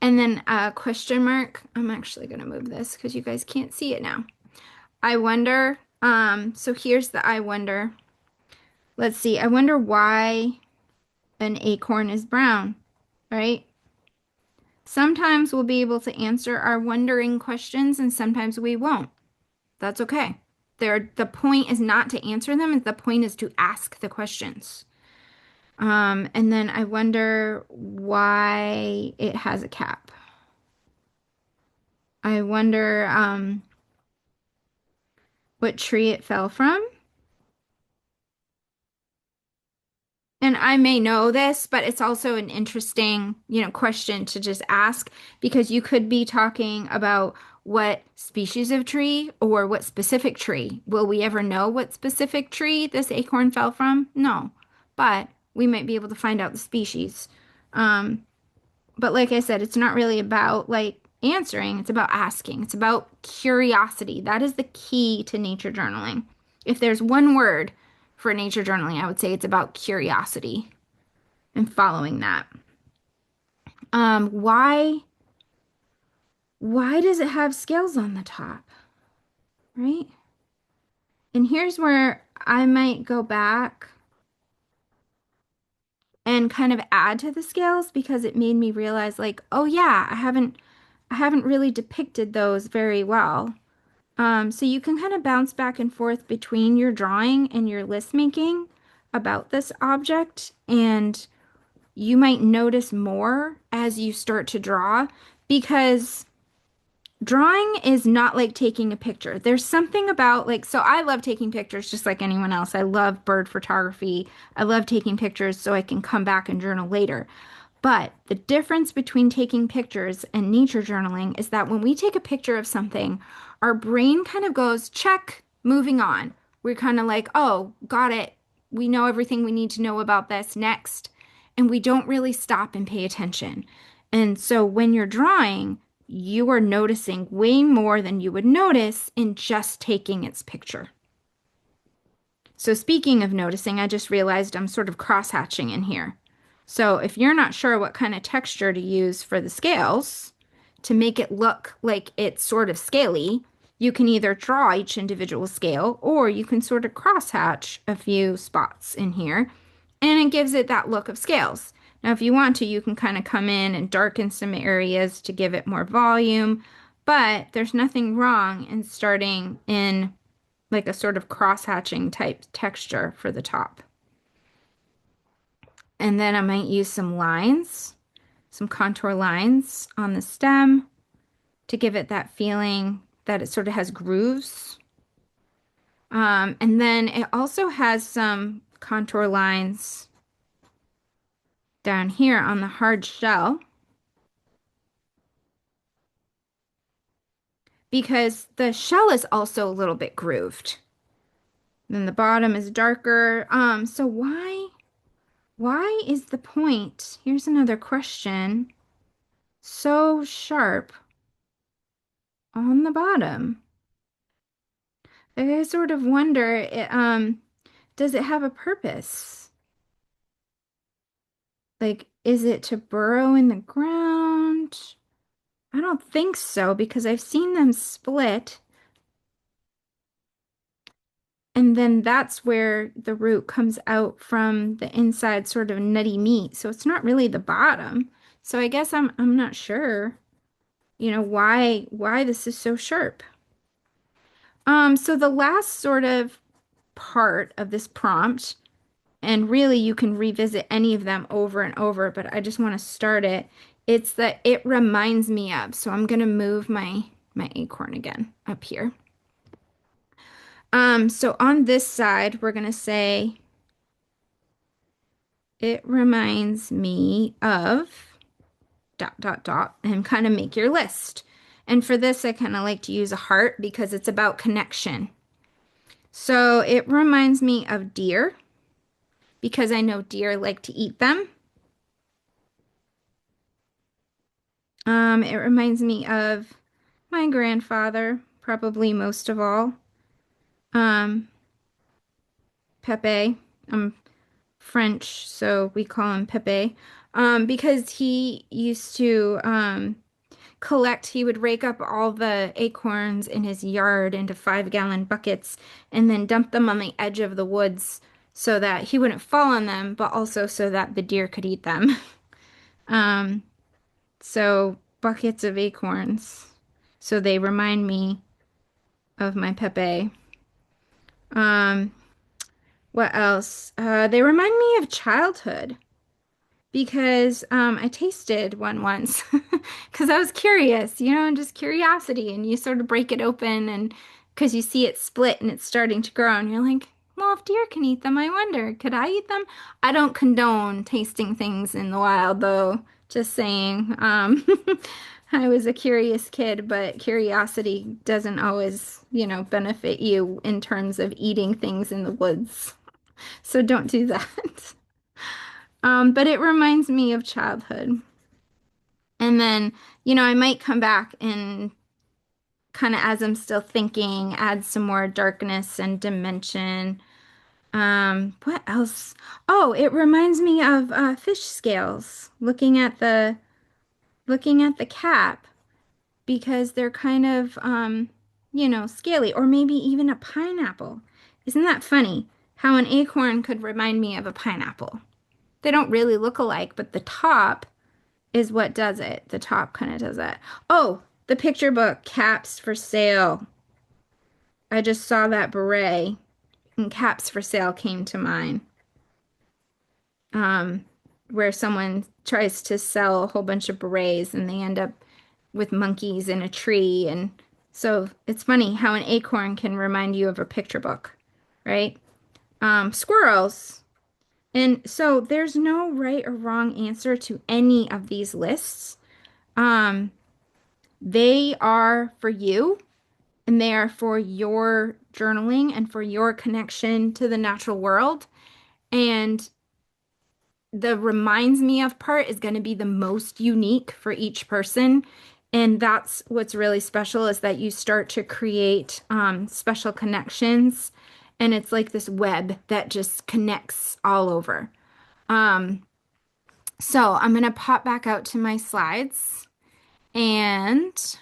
And then a question mark. I'm actually going to move this because you guys can't see it now. I wonder. So here's the I wonder. Let's see. I wonder why an acorn is brown, right? Sometimes we'll be able to answer our wondering questions and sometimes we won't. That's okay. The point is not to answer them, the point is to ask the questions. And then I wonder why it has a cap. I wonder what tree it fell from. And I may know this, but it's also an interesting, question to just ask because you could be talking about what species of tree or what specific tree. Will we ever know what specific tree this acorn fell from? No, but we might be able to find out the species. Um, but like I said, it's not really about like answering, it's about asking. It's about curiosity. That is the key to nature journaling. If there's one word for nature journaling, I would say it's about curiosity and following that. Um, why why does it have scales on the top, right? And here's where I might go back and kind of add to the scales because it made me realize like, oh yeah, I haven't really depicted those very well. So you can kind of bounce back and forth between your drawing and your list making about this object, and you might notice more as you start to draw because drawing is not like taking a picture. There's something about like, so I love taking pictures just like anyone else. I love bird photography. I love taking pictures so I can come back and journal later. But the difference between taking pictures and nature journaling is that when we take a picture of something, our brain kind of goes, check, moving on. We're kind of like, oh, got it. We know everything we need to know about this next. And we don't really stop and pay attention. And so when you're drawing, you are noticing way more than you would notice in just taking its picture. So speaking of noticing, I just realized I'm sort of cross-hatching in here. So if you're not sure what kind of texture to use for the scales to make it look like it's sort of scaly, you can either draw each individual scale or you can sort of cross-hatch a few spots in here and it gives it that look of scales. Now, if you want to, you can kind of come in and darken some areas to give it more volume, but there's nothing wrong in starting in like a sort of cross-hatching type texture for the top. And then I might use some lines, some contour lines on the stem to give it that feeling that it sort of has grooves. And then it also has some contour lines down here on the hard shell because the shell is also a little bit grooved. Then the bottom is darker. So why is the point? Here's another question. So sharp on the bottom. I sort of wonder, does it have a purpose? Like, is it to burrow in the ground? I don't think so because I've seen them split, and then that's where the root comes out from the inside, sort of nutty meat. So it's not really the bottom. So I guess I'm not sure, why this is so sharp. So the last sort of part of this prompt, and really you can revisit any of them over and over, but I just want to start it. It's that it reminds me of. So I'm gonna move my acorn again up here. So on this side, we're gonna say it reminds me of dot dot dot and kind of make your list. And for this, I kind of like to use a heart because it's about connection. So it reminds me of deer because I know deer like to eat them. It reminds me of my grandfather, probably most of all. Um, Pepe. I'm French, so we call him Pepe. Because he used to collect, he would rake up all the acorns in his yard into 5-gallon buckets and then dump them on the edge of the woods so that he wouldn't fall on them, but also so that the deer could eat them. Um, so buckets of acorns. So they remind me of my Pepe. Um, what else? They remind me of childhood because I tasted one once because I was curious, and just curiosity, and you sort of break it open and because you see it split and it's starting to grow, and you're like, well, if deer can eat them, I wonder, could I eat them? I don't condone tasting things in the wild, though. Just saying. I was a curious kid, but curiosity doesn't always, benefit you in terms of eating things in the woods. So don't do that. But it reminds me of childhood. And then, I might come back and kind of as I'm still thinking, add some more darkness and dimension. What else? Oh, it reminds me of fish scales. Looking at the cap because they're kind of scaly, or maybe even a pineapple. Isn't that funny? How an acorn could remind me of a pineapple. They don't really look alike, but the top is what does it. The top kind of does that. Oh, the picture book, Caps for Sale. I just saw that beret, and Caps for Sale came to mind. Um, where someone tries to sell a whole bunch of berets and they end up with monkeys in a tree. And so it's funny how an acorn can remind you of a picture book, right? Squirrels. And so there's no right or wrong answer to any of these lists. Um, they are for you and they are for your journaling and for your connection to the natural world. And the reminds me of part is going to be the most unique for each person. And that's what's really special is that you start to create special connections. And it's like this web that just connects all over. Um, so I'm going to pop back out to my slides and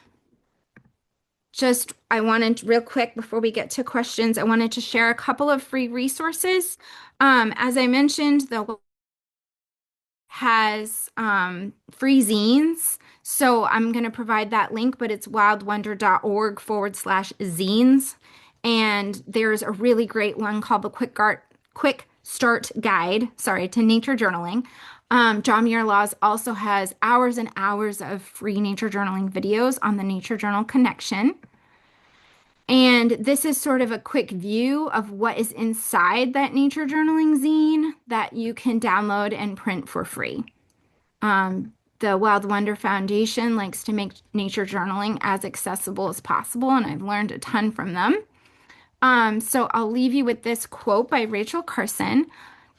just I wanted real quick before we get to questions, I wanted to share a couple of free resources. As I mentioned, the has free zines. So I'm going to provide that link, but it's wildwonder.org/zines. And there's a really great one called the Quick Start Guide, to nature journaling. John Muir Laws also has hours and hours of free nature journaling videos on the Nature Journal Connection. And this is sort of a quick view of what is inside that nature journaling zine that you can download and print for free. The Wild Wonder Foundation likes to make nature journaling as accessible as possible, and I've learned a ton from them. So I'll leave you with this quote by Rachel Carson.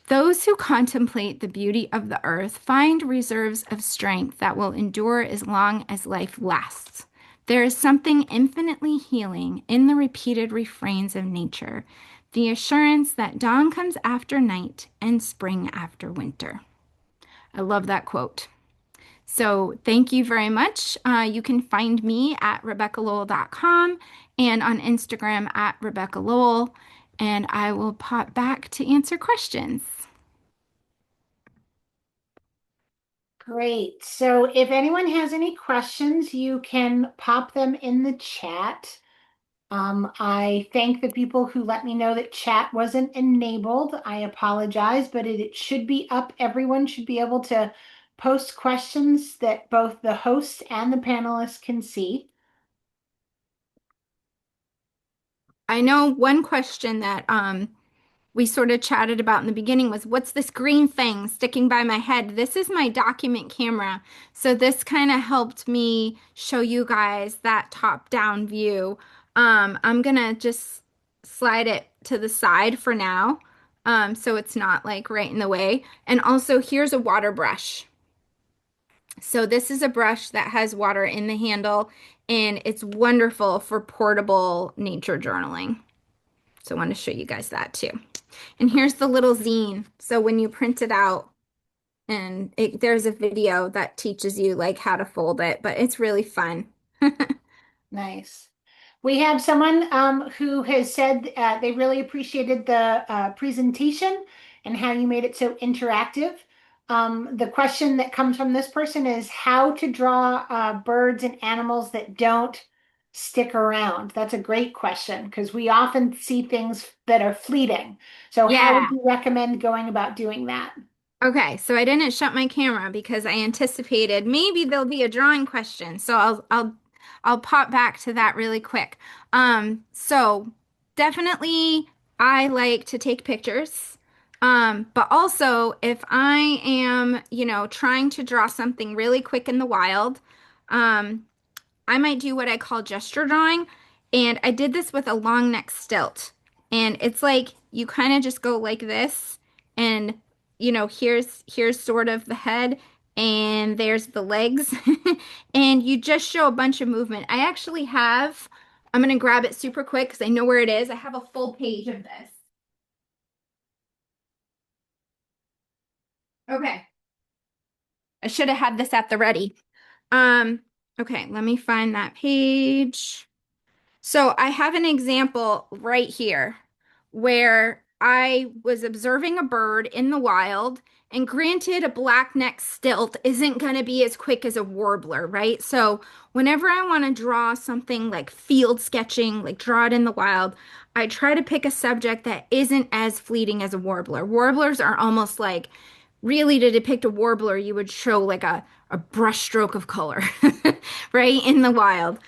Those who contemplate the beauty of the earth find reserves of strength that will endure as long as life lasts. There is something infinitely healing in the repeated refrains of nature, the assurance that dawn comes after night and spring after winter. I love that quote. So thank you very much. You can find me at RebekahLowell.com and on Instagram at Rebekah Lowell, and I will pop back to answer questions. Great. So if anyone has any questions, you can pop them in the chat. I thank the people who let me know that chat wasn't enabled. I apologize, but it should be up. Everyone should be able to post questions that both the host and the panelists can see. I know one question that we sort of chatted about in the beginning was what's this green thing sticking by my head? This is my document camera. So this kind of helped me show you guys that top-down view. I'm gonna just slide it to the side for now, so it's not like right in the way. And also here's a water brush. So this is a brush that has water in the handle, and it's wonderful for portable nature journaling. So I want to show you guys that too. And here's the little zine. So when you print it out, and there's a video that teaches you like how to fold it, but it's really fun. Nice. We have someone who has said they really appreciated the presentation and how you made it so interactive. The question that comes from this person is how to draw birds and animals that don't stick around. That's a great question because we often see things that are fleeting. So how would Yeah. you recommend going about doing that? Okay, so I didn't shut my camera because I anticipated maybe there'll be a drawing question. So I'll pop back to that really quick. So definitely I like to take pictures. But also if I am, trying to draw something really quick in the wild, Um, I might do what I call gesture drawing. And I did this with a long neck stilt. And it's like you kind of just go like this and here's sort of the head and there's the legs and you just show a bunch of movement. I'm going to grab it super quick because I know where it is. I have a full page of this. Okay. I should have had this at the ready. Um, okay, let me find that page. So I have an example right here where I was observing a bird in the wild, and granted, a black-necked stilt isn't going to be as quick as a warbler, right? So whenever I want to draw something like field sketching, like draw it in the wild, I try to pick a subject that isn't as fleeting as a warbler. Warblers are almost like really to depict a warbler, you would show like a brush stroke of color, right, in the wild.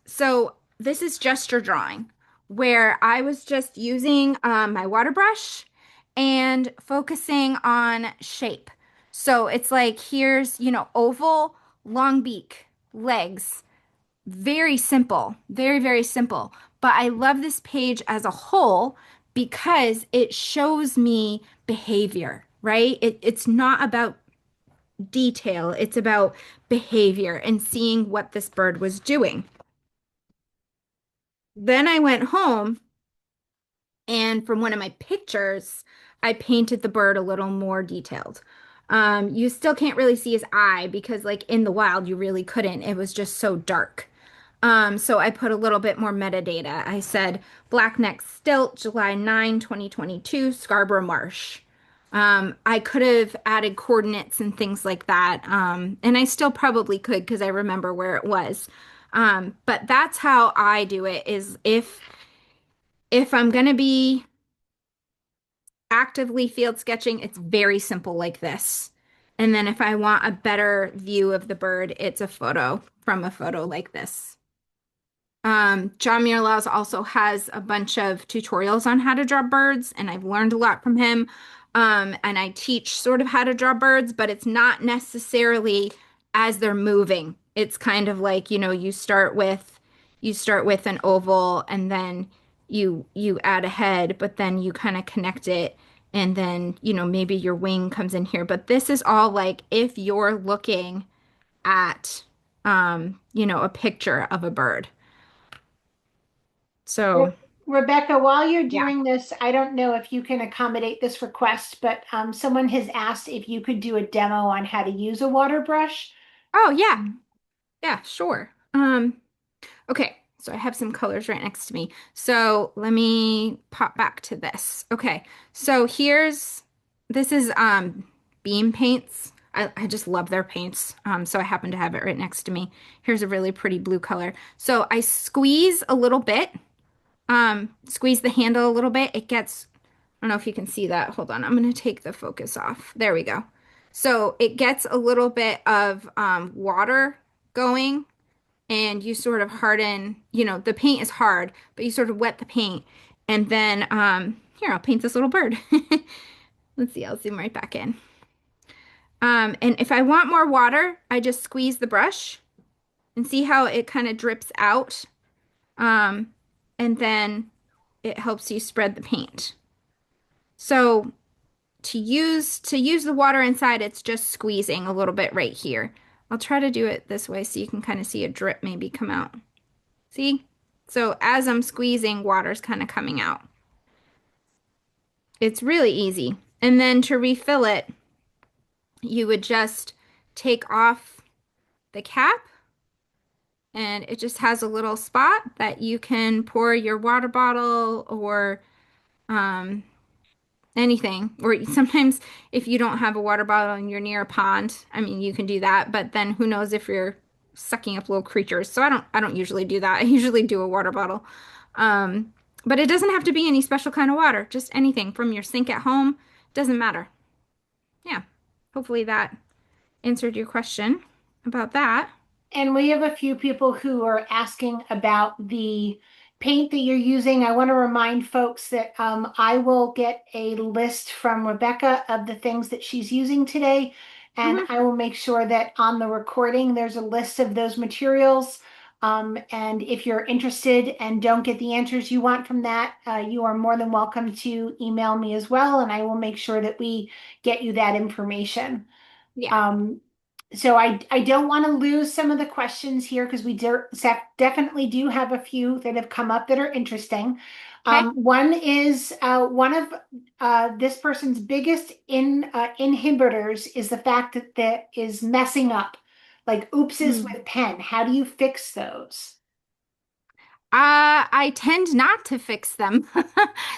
So this is gesture drawing where I was just using my water brush and focusing on shape. So it's like here's, oval, long beak, legs. Very simple, very, very simple. But I love this page as a whole because it shows me behavior, right? It's not about detail, it's about behavior and seeing what this bird was doing. Then I went home and from one of my pictures, I painted the bird a little more detailed. You still can't really see his eye because, like in the wild, you really couldn't. It was just so dark. So I put a little bit more metadata. I said Blackneck Stilt, July 9, 2022, Scarborough Marsh. I could have added coordinates and things like that. And I still probably could because I remember where it was. But that's how I do it is if I'm going to be actively field sketching, it's very simple like this. And then if I want a better view of the bird, it's a photo from a photo like this. John Muir Laws also has a bunch of tutorials on how to draw birds, and I've learned a lot from him. And I teach sort of how to draw birds, but it's not necessarily as they're moving. It's kind of like, you start with an oval and then you add a head, but then you kind of connect it and then, maybe your wing comes in here. But this is all like if you're looking at a picture of a bird. So, Rebecca, while you're yeah. doing this, I don't know if you can accommodate this request, but someone has asked if you could do a demo on how to use a water brush. Oh, yeah. Yeah, sure. Okay. So I have some colors right next to me. So let me pop back to this. Okay. So this is Beam Paints. I just love their paints. So I happen to have it right next to me. Here's a really pretty blue color. So I squeeze a little bit, squeeze the handle a little bit. I don't know if you can see that. Hold on. I'm going to take the focus off. There we go. So it gets a little bit of water going and you sort of harden, the paint is hard, but you sort of wet the paint. And then here, I'll paint this little bird. Let's see, I'll zoom right back in. And if I want more water, I just squeeze the brush and see how it kind of drips out. Um, and then it helps you spread the paint. So to use the water inside, it's just squeezing a little bit right here. I'll try to do it this way so you can kind of see a drip maybe come out. See? So as I'm squeezing, water's kind of coming out. It's really easy. And then to refill it, you would just take off the cap and it just has a little spot that you can pour your water bottle or um, anything. Or sometimes if you don't have a water bottle and you're near a pond, I mean, you can do that, but then who knows if you're sucking up little creatures. So I don't usually do that. I usually do a water bottle. Um, but it doesn't have to be any special kind of water, just anything from your sink at home. Doesn't matter. Yeah. Hopefully that answered your question about that. And we have a few people who are asking about the paint that you're using. I want to remind folks that I will get a list from Rebecca of the things that she's using today. and Mhm. I will make sure that on the recording there's a list of those materials. And if you're interested and don't get the answers you want from that, you are more than welcome to email me as well, and I will make sure that we get you that information. Yeah. Um, so I don't want to lose some of the questions here because definitely do have a few that have come up that are interesting. Okay. One is one of this person's biggest inhibitors is the fact that that is messing up, like oopses Hmm. with pen. How do you fix those? I tend not to fix them.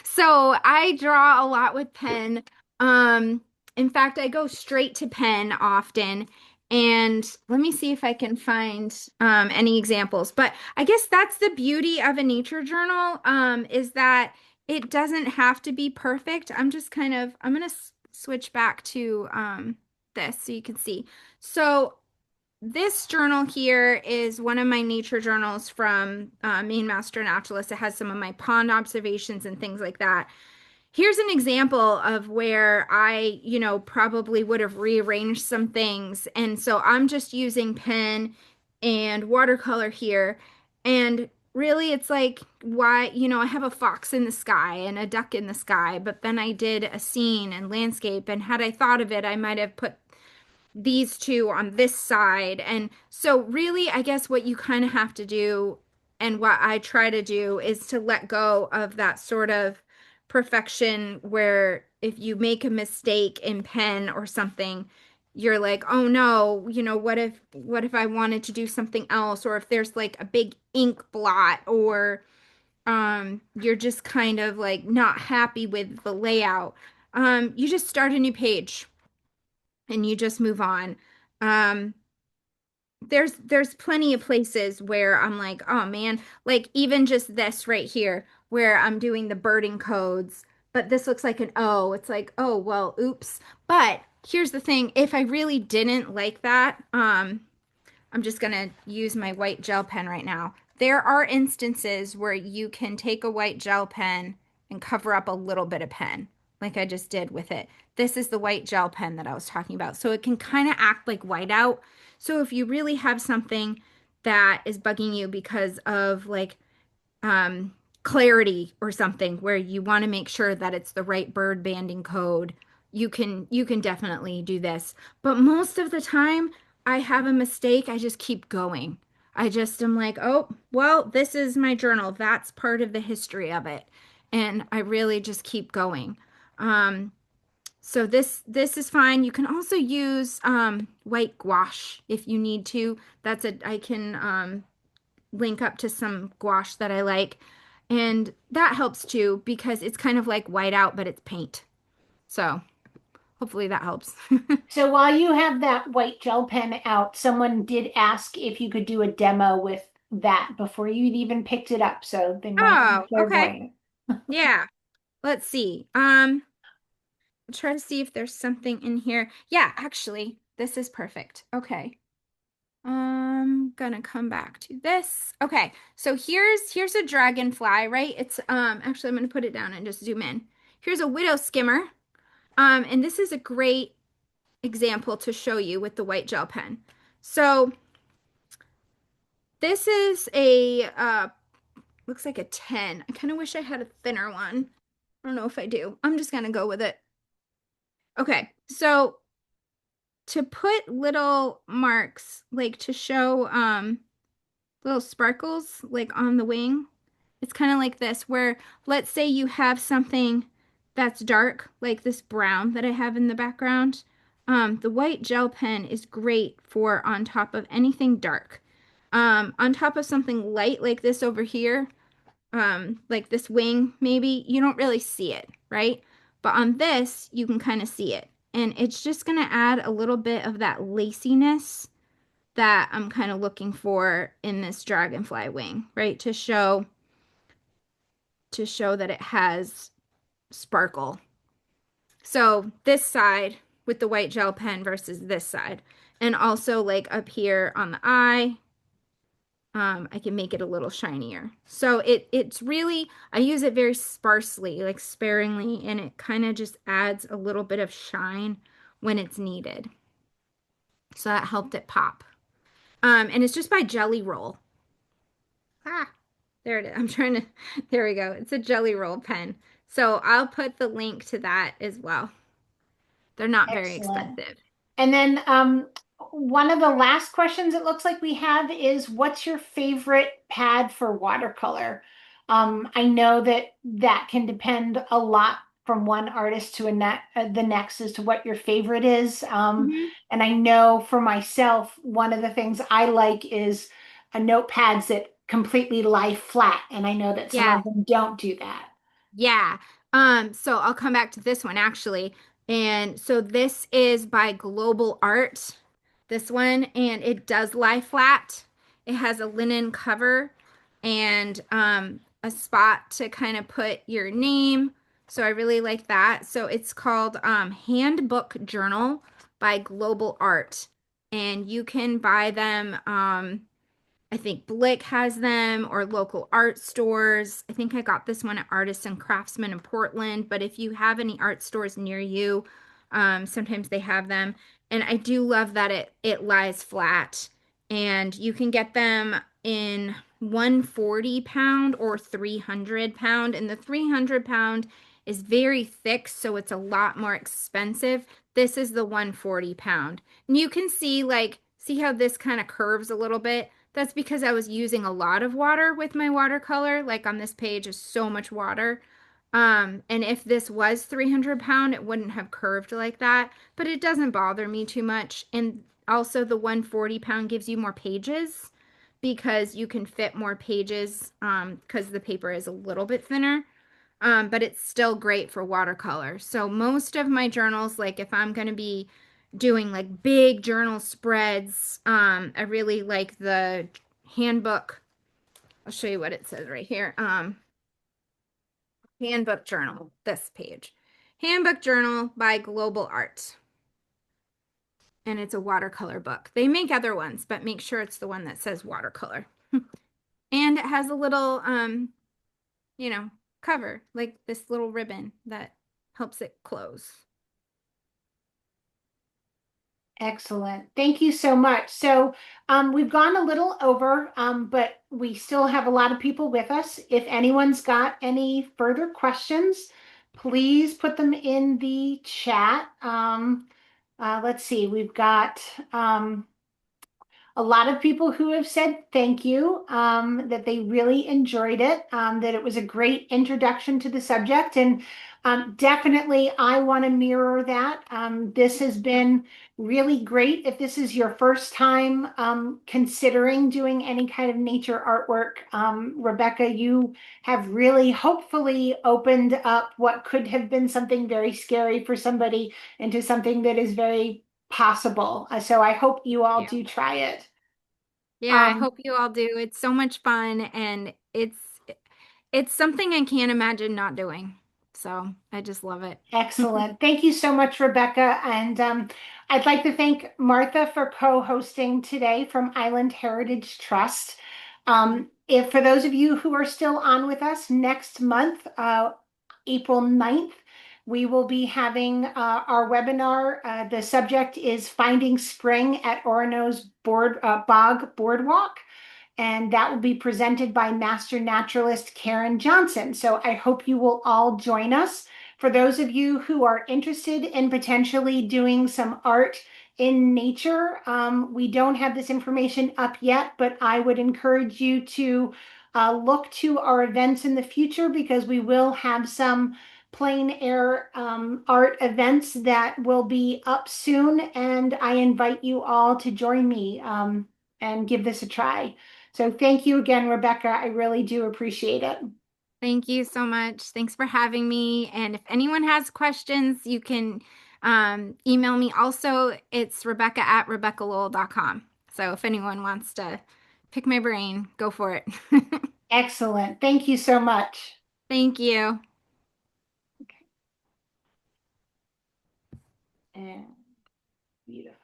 So I draw a lot with pen. Um, in fact, I go straight to pen often. And let me see if I can find any examples. But I guess that's the beauty of a nature journal, is that it doesn't have to be perfect. I'm gonna switch back to this so you can see. So this journal here is one of my nature journals from Maine Master Naturalist. It has some of my pond observations and things like that. Here's an example of where probably would have rearranged some things. And so I'm just using pen and watercolor here. And really, it's like, why, I have a fox in the sky and a duck in the sky, but then I did a scene and landscape. And had I thought of it, I might have put these two on this side. And so, really, I guess what you kind of have to do, and what I try to do, is to let go of that sort of perfection where if you make a mistake in pen or something, you're like, oh no, what if I wanted to do something else, or if there's like a big ink blot, or you're just kind of like not happy with the layout. You just start a new page and you just move on. Um, there's plenty of places where I'm like, oh man, like even just this right here where I'm doing the birding codes, but this looks like an O. It's like, oh well, oops. But here's the thing, if I really didn't like that, I'm just gonna use my white gel pen right now. There are instances where you can take a white gel pen and cover up a little bit of pen, like I just did with it. This is the white gel pen that I was talking about. So it can kind of act like whiteout. So if you really have something that is bugging you because of like um, clarity or something where you want to make sure that it's the right bird banding code, you can definitely do this. But most of the time, I have a mistake, I just keep going. I just am like, oh, well, this is my journal. That's part of the history of it. And I really just keep going. Um, so this is fine. You can also use white gouache if you need to. I can link up to some gouache that I like. And that helps too because it's kind of like whiteout, but it's paint. So hopefully that helps. So while you have that white gel pen out, someone did ask if you could do a demo with that before you'd even picked it up. So they might be Oh, okay. clairvoyant. Yeah. Let's see. I'll try to see if there's something in here. Yeah, actually, this is perfect. Okay. Gonna come back to this. Okay, so here's a dragonfly, right? It's actually I'm gonna put it down and just zoom in. Here's a widow skimmer. And this is a great example to show you with the white gel pen. So this is a looks like a 10. I kind of wish I had a thinner one. I don't know if I do. I'm just gonna go with it. Okay, so to put little marks, like to show little sparkles like on the wing, it's kind of like this, where let's say you have something that's dark, like this brown that I have in the background. The white gel pen is great for on top of anything dark. On top of something light like this over here, like this wing, maybe you don't really see it, right? But on this, you can kind of see it. And it's just going to add a little bit of that laciness that I'm kind of looking for in this dragonfly wing, right? To show that it has sparkle. So this side with the white gel pen versus this side. And also like up here on the eye, I can make it a little shinier. So it's really, I use it very sparsely, like sparingly, and it kind of just adds a little bit of shine when it's needed. So that helped it pop. And it's just by Jelly Roll. Ah, there it is. I'm trying to, there we go. It's a Jelly Roll pen. So I'll put the link to that as well. They're not very Excellent. expensive. And then one of the last questions it looks like we have is what's your favorite pad for watercolor? I know that that can depend a lot from one artist to the next as to what your favorite is. Hmm. And I know for myself, one of the things I like is notepads that completely lie flat. And I know that some Yeah. of them don't do that. Yeah. So I'll come back to this one actually. And so this is by Global Art, this one, and it does lie flat. It has a linen cover and a spot to kind of put your name. So I really like that. So it's called Handbook Journal by Global Art. And you can buy them I think Blick has them or local art stores. I think I got this one at Artists and Craftsmen in Portland, but if you have any art stores near you, sometimes they have them. And I do love that it lies flat. And you can get them in 140 pound or 300 pound. And the 300 pound is very thick, so it's a lot more expensive. This is the 140 pound. And you can see see how this kind of curves a little bit. That's because I was using a lot of water with my watercolor. Like on this page is so much water. And if this was 300 pound, it wouldn't have curved like that, but it doesn't bother me too much. And also the 140 pound gives you more pages because you can fit more pages because the paper is a little bit thinner. But it's still great for watercolor. So most of my journals, like if I'm going to be doing like big journal spreads, I really like the handbook. I'll show you what it says right here. Handbook journal, this page. Handbook journal by Global Art. And it's a watercolor book. They make other ones, but make sure it's the one that says watercolor. And it has a little you know, cover, like this little ribbon that helps it close. Excellent. Thank you so much. So we've gone a little over, but we still have a lot of people with us. If anyone's got any further questions, please put them in the chat. Let's see, we've got a lot of people who have said thank you, that they really enjoyed it, that it was a great introduction to the subject. And definitely, I want to mirror that. This has been really great. If this is your first time considering doing any kind of nature artwork, Rebekah, you have really hopefully opened up what could have been something very scary for somebody into something that is very possible. So I hope you all Yeah. do try it. Yeah, I Um, hope you all do. It's so much fun and it's something I can't imagine not doing. So, I just love it. Excellent. Thank you so much, Rebekah. And I'd like to thank Martha for co-hosting today from Island Heritage Trust. If for those of you who are still on with us next month, April 9th, we will be having our webinar. The subject is Finding Spring at Orono's Bog Boardwalk. And that will be presented by Master Naturalist Karen Johnson. So I hope you will all join us. For those of you who are interested in potentially doing some art in nature, we don't have this information up yet, but I would encourage you to look to our events in the future because we will have some plein air art events that will be up soon. And I invite you all to join me and give this a try. So thank you again, Rebekah. I really do appreciate it. Thank you so much. Thanks for having me. And if anyone has questions, you can email me. Also, it's Rebekah at RebekahLowell.com. So if anyone wants to pick my brain, go for it. Excellent. Thank you so much. Thank you. And beautiful.